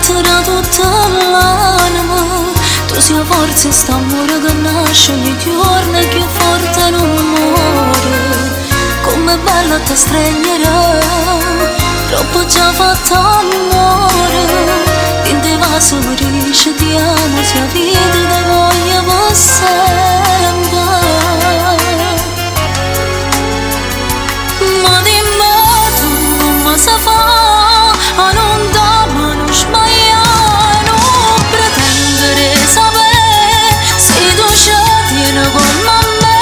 metterà tutta l'anima. Tu sia forza sta amore che nasce ogni giorno e più forte non muore. Com'è bella te stringere, troppo già fatto amore. In te va soprisce ti amo, sia vita te voglio per sempre. Ma dimmi tu come si fa a non darmi, non sbagliare, non pretendere sapere se tu ci tieni come a me.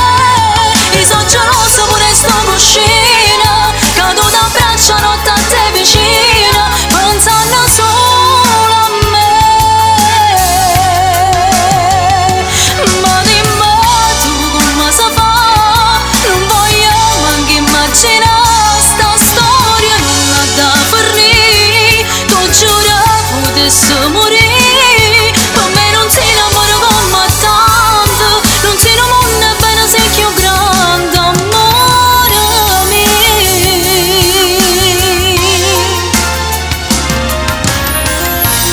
Io sono gelosa pure sto cuscino, caduta a braccia notte a te vicino, pensando solo a me. Ma dimmi tu come si fa, non voglio manco immaginare sta storia, non ha da finire. Tu giuro potessi morire, per me non si innamora come tanto, non si innamora bene sei più grande amore mio.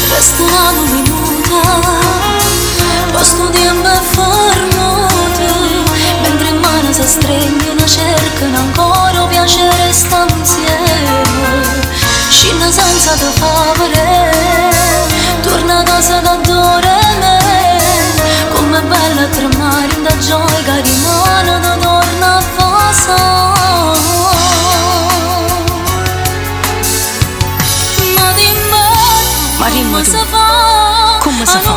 Resta un minuto, questo tempo è fermato, mentre in mano si stringono, cercano ancora piacere sta insieme. Scina senza te favore, torna a casa da dorme. Com'è bella tremare da gioia che rimane da torna a casa. Ma dimmi Ma dimmi tu, come si fa come si fa?